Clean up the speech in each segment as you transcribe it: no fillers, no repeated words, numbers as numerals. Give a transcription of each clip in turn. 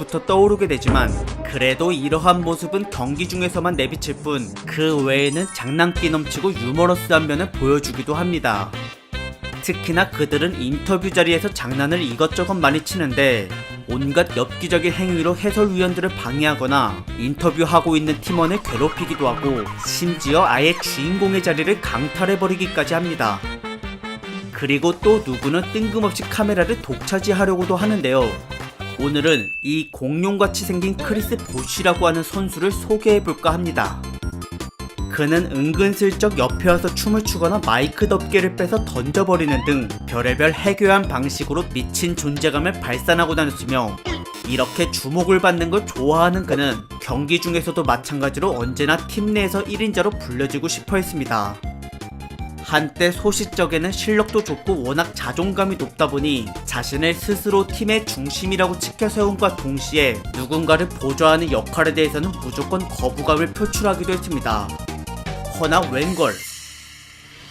모습부터 떠오르게 되지만 그래도 이러한 모습은 경기 중에서만 내비칠 뿐 그 외에는 장난기 넘치고 유머러스한 면을 보여주기도 합니다. 특히나 그들은 인터뷰 자리에서 장난을 이것저것 많이 치는데 온갖 엽기적인 행위로 해설위원들을 방해하거나 인터뷰하고 있는 팀원을 괴롭히기도 하고 심지어 아예 주인공의 자리를 강탈해버리기까지 합니다. 그리고 또 누구는 뜬금없이 카메라를 독차지하려고도 하는데요. 오늘은 이 공룡같이 생긴 크리스 보쉬라고 하는 선수를 소개해볼까 합니다. 그는 은근슬쩍 옆에 와서 춤을 추거나 마이크 덮개를 빼서 던져버리는 등 별의별 해괴한 방식으로 미친 존재감을 발산하고 다녔으며 이렇게 주목을 받는 걸 좋아하는 그는 경기 중에서도 마찬가지로 언제나 팀 내에서 1인자로 불려지고 싶어 했습니다. 한때 소시적에는 실력도 좋고 워낙 자존감이 높다 보니 자신을 스스로 팀의 중심이라고 치켜세운과 동시에 누군가를 보좌하는 역할에 대해서는 무조건 거부감을 표출하기도 했습니다. 허나 웬걸,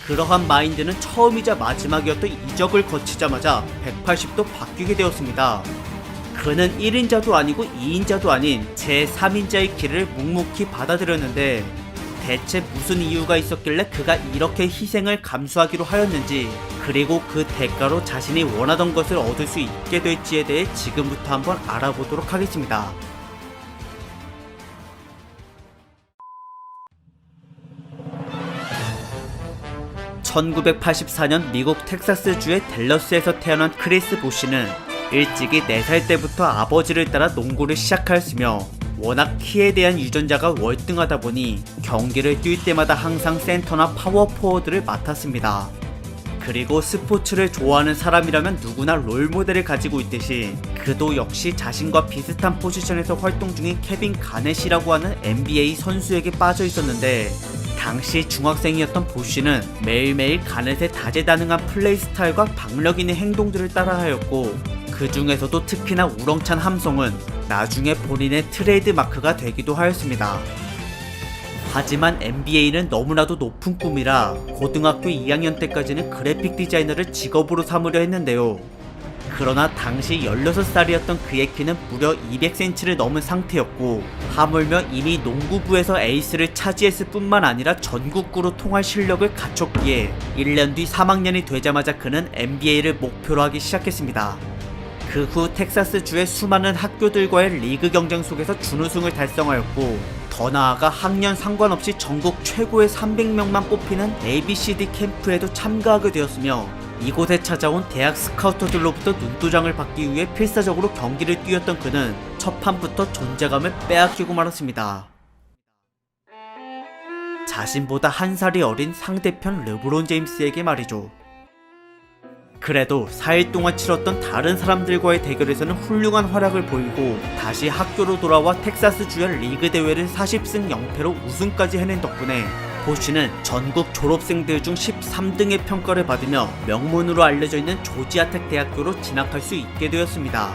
그러한 마인드는 처음이자 마지막이었던 이적을 거치자마자 180도 바뀌게 되었습니다. 그는 1인자도 아니고 2인자도 아닌 제3인자의 길을 묵묵히 받아들였는데 대체 무슨 이유가 있었길래 그가 이렇게 희생을 감수하기로 하였는지, 그리고 그 대가로 자신이 원하던 것을 얻을 수 있게 될지에 대해 지금부터 한번 알아보도록 하겠습니다. (1984년) 미국 텍사스주의 댈러스에서 태어난 크리스 보쉬는 일찍이 4살 때부터 아버지를 따라 농구를 시작하였으며 워낙 키에 대한 유전자가 월등하다 보니 경기를 뛸 때마다 항상 센터나 파워포워드를 맡았습니다. 그리고 스포츠를 좋아하는 사람이라면 누구나 롤모델을 가지고 있듯이 그도 역시 자신과 비슷한 포지션에서 활동 중인 케빈 가넷이라고 하는 NBA 선수에게 빠져 있었는데, 당시 중학생이었던 보쉬는 매일매일 가넷의 다재다능한 플레이 스타일과 박력 있는 행동들을 따라하였고, 그 중에서도 특히나 우렁찬 함성은 나중에 본인의 트레이드 마크가 되기도 하였습니다. 하지만 NBA는 너무나도 높은 꿈이라 고등학교 2학년 때까지는 그래픽 디자이너를 직업으로 삼으려 했는데요. 그러나 당시 16살이었던 그의 키는 무려 200cm를 넘은 상태였고, 하물며 이미 농구부에서 에이스를 차지했을 뿐만 아니라 전국구로 통할 실력을 갖췄기에 1년 뒤 3학년이 되자마자 그는 NBA를 목표로 하기 시작했습니다. 그 후 텍사스주의 수많은 학교들과의 리그 경쟁 속에서 준우승을 달성하였고, 더 나아가 학년 상관없이 전국 최고의 300명만 뽑히는 ABCD 캠프에도 참가하게 되었으며, 이곳에 찾아온 대학 스카우터들로부터 눈도장을 받기 위해 필사적으로 경기를 뛰었던 그는 첫 판부터 존재감을 빼앗기고 말았습니다. 자신보다 한 살이 어린 상대편 르브론 제임스에게 말이죠. 그래도 4일 동안 치렀던 다른 사람들과의 대결에서는 훌륭한 활약을 보이고 다시 학교로 돌아와 텍사스주의 리그 대회를 40승 0패로 우승까지 해낸 덕분에 보쉬는 전국 졸업생들 중 13등의 평가를 받으며 명문으로 알려져 있는 조지아텍 대학교로 진학할 수 있게 되었습니다.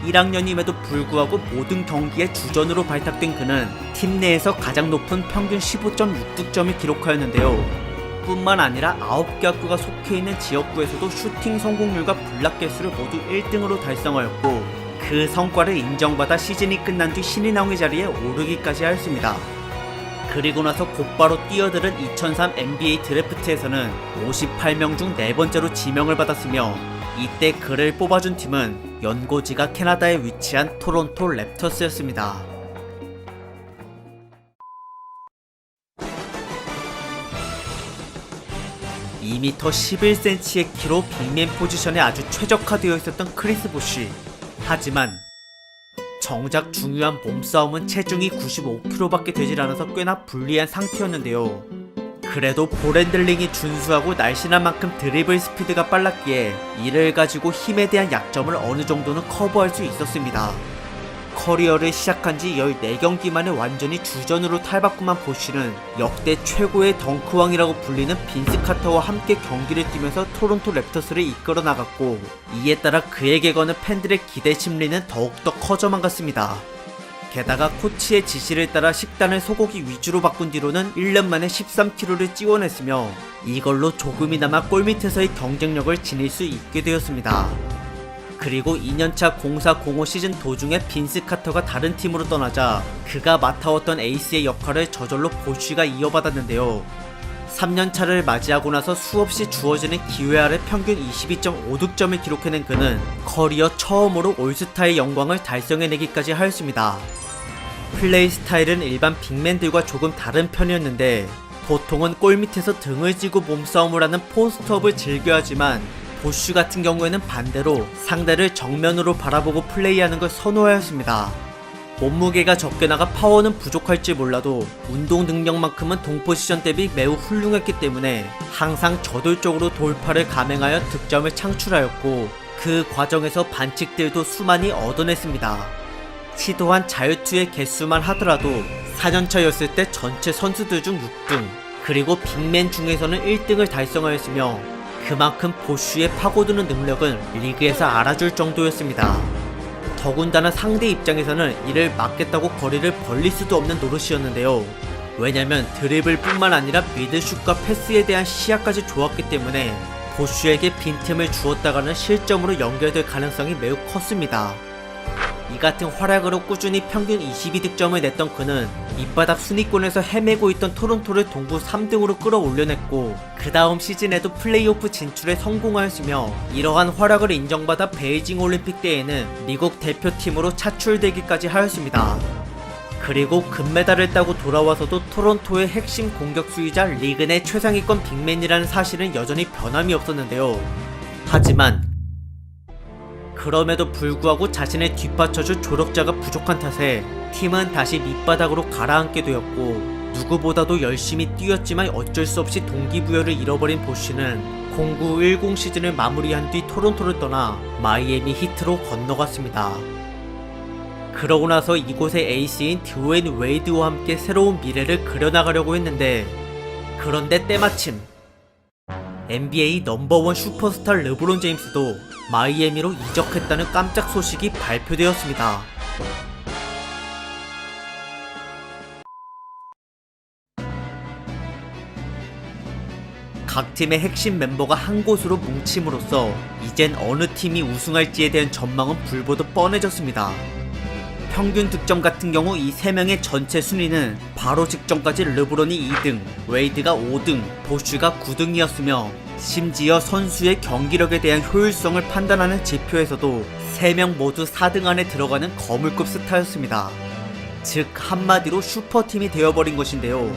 1학년임에도 불구하고 모든 경기에 주전으로 발탁된 그는 팀 내에서 가장 높은 평균 15.6득점을 기록하였는데요. 뿐만 아니라 9개 학교가 속해있는 지역구에서도 슈팅 성공률과 블락 개수를 모두 1등으로 달성하였고, 그 성과를 인정받아 시즌이 끝난 뒤 신인왕의 자리에 오르기까지 하였습니다. 그리고 나서 곧바로 뛰어들은 2003 NBA 드래프트에서는 58명 중 4번째로 지명을 받았으며, 이때 그를 뽑아준 팀은 연고지가 캐나다에 위치한 토론토 랩터스였습니다. 2m 11cm의 키로 빅맨 포지션에 아주 최적화되어 있었던 크리스 보쉬. 하지만 정작 중요한 몸싸움은 체중이 95kg밖에 되질 않아서 꽤나 불리한 상태였는데요. 그래도 볼핸들링이 준수하고 날씬한 만큼 드리블 스피드가 빨랐기에 이를 가지고 힘에 대한 약점을 어느 정도는 커버할 수 있었습니다. 커리어를 시작한 지 14경기 만에 완전히 주전으로 탈바꿈한 보쉬는 역대 최고의 덩크왕이라고 불리는 빈스 카터와 함께 경기를 뛰면서 토론토 랩터스를 이끌어 나갔고, 이에 따라 그에게 거는 팬들의 기대 심리는 더욱더 커져만 갔습니다. 게다가 코치의 지시를 따라 식단을 소고기 위주로 바꾼 뒤로는 1년 만에 13kg를 찌워냈으며 이걸로 조금이나마 골밑에서의 경쟁력을 지닐 수 있게 되었습니다. 그리고 2년차 04-05 시즌 도중에 빈스 카터가 다른 팀으로 떠나자 그가 맡아왔던 에이스의 역할을 저절로 보쉬가 이어받았는데요. 3년차를 맞이하고 나서 수없이 주어지는 기회 아래 평균 22.5득점을 기록해낸 그는 커리어 처음으로 올스타의 영광을 달성해내기까지 하였습니다. 플레이 스타일은 일반 빅맨들과 조금 다른 편이었는데 보통은 골 밑에서 등을 쥐고 몸싸움을 하는 포스트업을 즐겨하지만 보쉬 같은 경우에는 반대로 상대를 정면으로 바라보고 플레이하는 걸 선호하였습니다. 몸무게가 적게 나가 파워는 부족할지 몰라도 운동 능력만큼은 동포지션 대비 매우 훌륭했기 때문에 항상 저돌적으로 돌파를 감행하여 득점을 창출하였고 그 과정에서 반칙들도 수많이 얻어냈습니다. 시도한 자유투의 개수만 하더라도 4년차였을 때 전체 선수들 중 6등 그리고 빅맨 중에서는 1등을 달성하였으며 그만큼 보쉬의 파고드는 능력은 리그에서 알아줄 정도였습니다. 더군다나 상대 입장에서는 이를 막겠다고 거리를 벌릴 수도 없는 노릇이었는데요. 왜냐면 드리블 뿐만 아니라 미드슛과 패스에 대한 시야까지 좋았기 때문에 보쉬에게 빈틈을 주었다가는 실점으로 연결될 가능성이 매우 컸습니다. 이 같은 활약으로 꾸준히 평균 22득점을 냈던 그는 밑바닥 순위권에서 헤매고 있던 토론토를 동부 3등으로 끌어올려냈고 그 다음 시즌에도 플레이오프 진출에 성공하였으며 이러한 활약을 인정받아 베이징 올림픽 때에는 미국 대표팀으로 차출되기까지 하였습니다. 그리고 금메달을 따고 돌아와서도 토론토의 핵심 공격수이자 리그 내 최상위권 빅맨이라는 사실은 여전히 변함이 없었는데요. 하지만 그럼에도 불구하고 자신을 뒷받쳐줄 조력자가 부족한 탓에 팀은 다시 밑바닥으로 가라앉게 되었고 누구보다도 열심히 뛰었지만 어쩔 수 없이 동기부여를 잃어버린 보쉬는 09-10 시즌을 마무리한 뒤 토론토를 떠나 마이애미 히트로 건너갔습니다. 그러고 나서 이곳의 에이스인 드웨인 웨이드와 함께 새로운 미래를 그려나가려고 했는데 그런데 때마침 NBA 넘버원 슈퍼스타 르브론 제임스도 마이애미로 이적했다는 깜짝 소식이 발표되었습니다. 각 팀의 핵심 멤버가 한 곳으로 뭉침으로써 이젠 어느 팀이 우승할지에 대한 전망은 불보듯 뻔해졌습니다. 평균 득점 같은 경우 이 3명의 전체 순위는 바로 직전까지 르브론이 2등, 웨이드가 5등, 보쉬가 9등이었으며 심지어 선수의 경기력에 대한 효율성을 판단하는 지표에서도 3명 모두 4등 안에 들어가는 거물급 스타였습니다. 즉 한마디로 슈퍼팀이 되어버린 것인데요.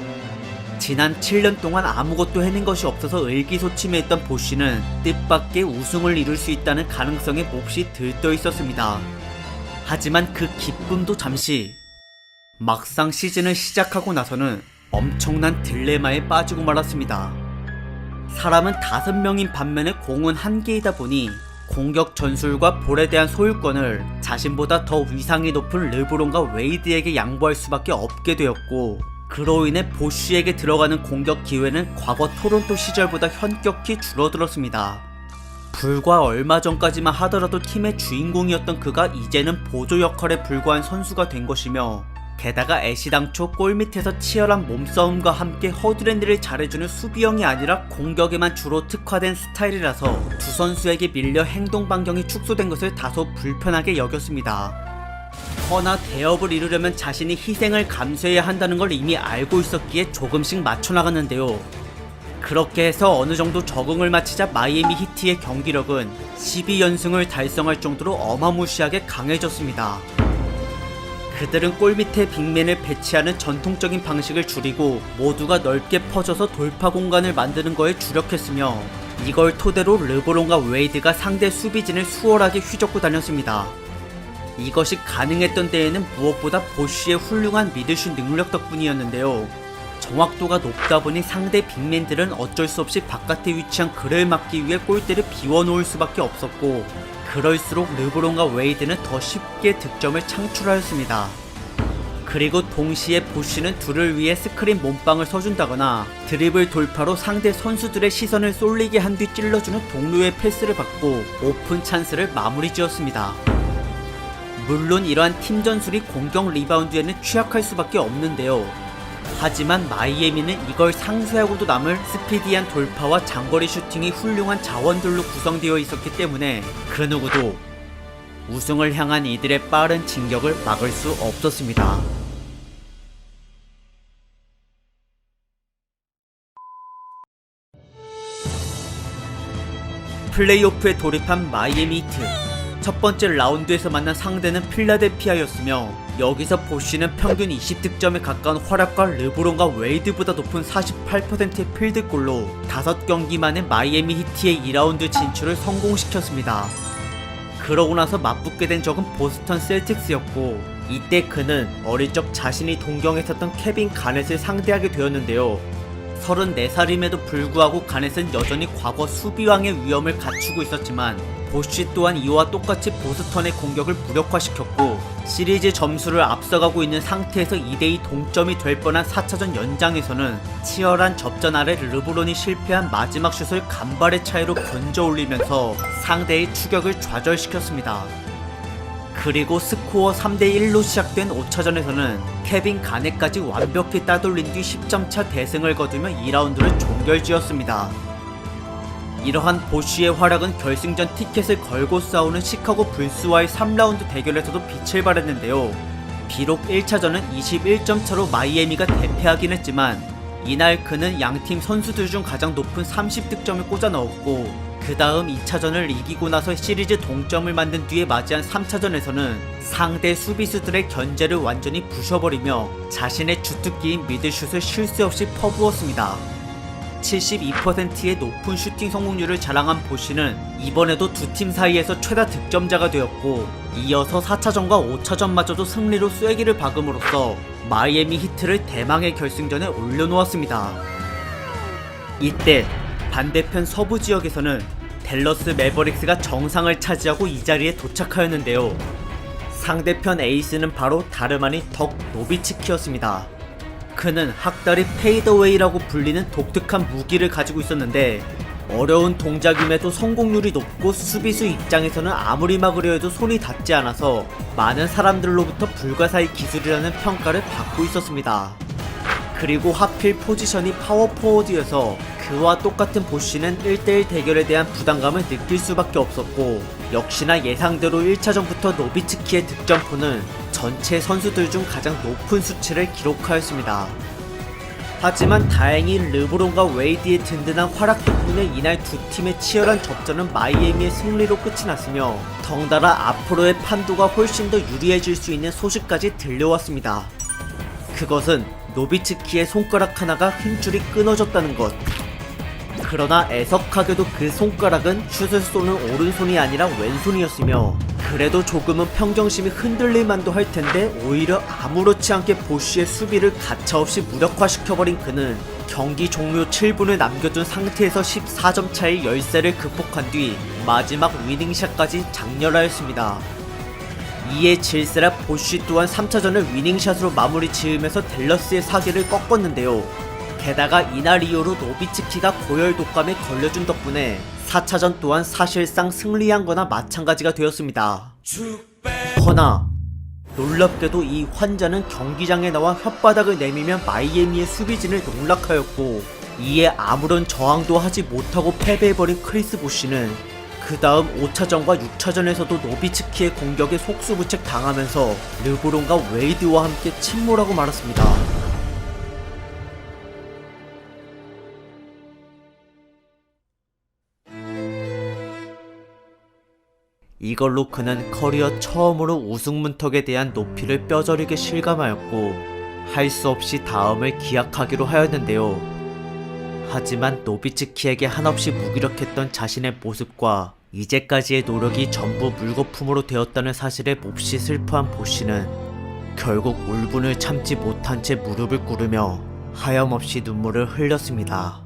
지난 7년 동안 아무것도 해낸 것이 없어서 의기소침해했던 보쉬는 뜻밖의 우승을 이룰 수 있다는 가능성에 몹시 들떠 있었습니다. 하지만 그 기쁨도 잠시 막상 시즌을 시작하고 나서는 엄청난 딜레마에 빠지고 말았습니다. 사람은 5명인 반면에 공은 1개이다 보니 공격 전술과 볼에 대한 소유권을 자신보다 더 위상이 높은 르브론과 웨이드에게 양보할 수밖에 없게 되었고 그로 인해 보쉬에게 들어가는 공격 기회는 과거 토론토 시절보다 현격히 줄어들었습니다. 불과 얼마 전까지만 하더라도 팀의 주인공이었던 그가 이제는 보조 역할에 불과한 선수가 된 것이며 게다가 애시당초 골밑에서 치열한 몸싸움과 함께 허드렛일을 잘해주는 수비형이 아니라 공격에만 주로 특화된 스타일이라서 두 선수에게 밀려 행동 반경이 축소된 것을 다소 불편하게 여겼습니다. 허나 대업을 이루려면 자신이 희생을 감수해야 한다는 걸 이미 알고 있었기에 조금씩 맞춰나갔는데요. 그렇게 해서 어느 정도 적응을 마치자 마이애미 히트의 경기력은 12연승을 달성할 정도로 어마무시하게 강해졌습니다. 그들은 골밑에 빅맨을 배치하는 전통적인 방식을 줄이고 모두가 넓게 퍼져서 돌파 공간을 만드는 거에 주력했으며 이걸 토대로 르브론과 웨이드가 상대 수비진을 수월하게 휘젓고 다녔습니다. 이것이 가능했던 데에는 무엇보다 보쉬의 훌륭한 미드슛 능력 덕분이었는데요. 정확도가 높다 보니 상대 빅맨들은 어쩔 수 없이 바깥에 위치한 그를 막기 위해 골대를 비워놓을 수밖에 없었고 그럴수록 르브론과 웨이드는 더 쉽게 득점을 창출하였습니다. 그리고 동시에 보쉬는 둘을 위해 스크린 몸빵을 서준다거나 드리블 돌파로 상대 선수들의 시선을 쏠리게 한 뒤 찔러주는 동료의 패스를 받고 오픈 찬스를 마무리 지었습니다. 물론 이러한 팀 전술이 공격 리바운드에는 취약할 수밖에 없는데요. 하지만 마이애미는 이걸 상쇄하고도 남을 스피디한 돌파와 장거리 슈팅이 훌륭한 자원들로 구성되어 있었기 때문에 그 누구도 우승을 향한 이들의 빠른 진격을 막을 수 없었습니다. 플레이오프에 돌입한 마이애미 히트. 첫 번째 라운드에서 만난 상대는 필라델피아였으며 여기서 보쉬는 평균 20득점에 가까운 활약과 르브론과 웨이드보다 높은 48%의 필드골로 5경기 만에 마이애미 히트의 2라운드 진출을 성공시켰습니다. 그러고 나서 맞붙게 된 적은 보스턴 셀틱스였고 이때 그는 어릴 적 자신이 동경했었던 케빈 가넷을 상대하게 되었는데요. 34살임에도 불구하고 가넷은 여전히 과거 수비왕의 위엄을 갖추고 있었지만 보쉬 또한 이와 똑같이 보스턴의 공격을 무력화시켰고 시리즈 점수를 앞서가고 있는 상태에서 2대2 동점이 될 뻔한 4차전 연장에서는 치열한 접전 아래 르브론이 실패한 마지막 슛을 간발의 차이로 견저 올리면서 상대의 추격을 좌절시켰습니다. 그리고 스코어 3대1로 시작된 5차전에서는 케빈 가넷까지 완벽히 따돌린 뒤 10점차 대승을 거두며 2라운드를 종결지었습니다. 이러한 보쉬의 활약은 결승전 티켓을 걸고 싸우는 시카고 불스와의 3라운드 대결에서도 빛을 발했는데요. 비록 1차전은 21점 차로 마이애미가 대패하긴 했지만 이날 그는 양팀 선수들 중 가장 높은 30득점을 꽂아 넣었고 그 다음 2차전을 이기고 나서 시리즈 동점을 만든 뒤에 맞이한 3차전에서는 상대 수비수들의 견제를 완전히 부셔버리며 자신의 주특기인 미들슛을 쉴 새 없이 퍼부었습니다. 72%의 높은 슈팅 성공률을 자랑한 보쉬는 이번에도 두 팀 사이에서 최다 득점자가 되었고 이어서 4차전과 5차전마저도 승리로 쐐기를 박음으로써 마이애미 히트를 대망의 결승전에 올려놓았습니다. 이때 반대편 서부 지역에서는 댈러스 매버릭스가 정상을 차지하고 이 자리에 도착하였는데요. 상대편 에이스는 바로 다름 아닌 덕 노비츠키였습니다. 그는 학다리 페이더웨이라고 불리는 독특한 무기를 가지고 있었는데 어려운 동작임에도 성공률이 높고 수비수 입장에서는 아무리 막으려 해도 손이 닿지 않아서 많은 사람들로부터 불가사의 기술이라는 평가를 받고 있었습니다. 그리고 하필 포지션이 파워포워드여서 그와 똑같은 보쉬는 1대1 대결에 대한 부담감을 느낄 수밖에 없었고 역시나 예상대로 1차전부터 노비츠키의 득점포는 전체 선수들 중 가장 높은 수치를 기록하였습니다. 하지만 다행히 르브론과 웨이드의 든든한 활약 덕분에 이날 두 팀의 치열한 접전은 마이애미의 승리로 끝이 났으며 덩달아 앞으로의 판도가 훨씬 더 유리해질 수 있는 소식까지 들려왔습니다. 그것은 노비츠키의 손가락 하나가 힘줄이 끊어졌다는 것. 그러나 애석하게도 그 손가락은 슛을 쏘는 오른손이 아니라 왼손이었으며 그래도 조금은 평정심이 흔들릴 만도 할 텐데 오히려 아무렇지 않게 보쉬의 수비를 가차없이 무력화시켜버린 그는 경기 종료 7분을 남겨둔 상태에서 14점 차의 열세를 극복한 뒤 마지막 위닝샷까지 장렬하였습니다. 이에 질세라 보쉬 또한 3차전을 위닝샷으로 마무리 지으면서 댈러스의 사기를 꺾었는데요. 게다가 이날 이후로 노비츠키가 고열 독감에 걸려준 덕분에 4차전 또한 사실상 승리한 거나 마찬가지가 되었습니다. 허나 놀랍게도 이 환자는 경기장에 나와 혓바닥을 내밀며 마이애미의 수비진을 농락하였고 이에 아무런 저항도 하지 못하고 패배해버린 크리스 보쉬는 그 다음 5차전과 6차전에서도 노비츠키의 공격에 속수무책 당하면서 르브론과 웨이드와 함께 침몰하고 말았습니다. 이걸로 그는 커리어 처음으로 우승 문턱에 대한 높이를 뼈저리게 실감하였고 할 수 없이 다음을 기약하기로 하였는데요. 하지만 노비츠키에게 한없이 무기력했던 자신의 모습과 이제까지의 노력이 전부 물거품으로 되었다는 사실에 몹시 슬퍼한 보쉬는 결국 울분을 참지 못한 채 무릎을 꿇으며 하염없이 눈물을 흘렸습니다.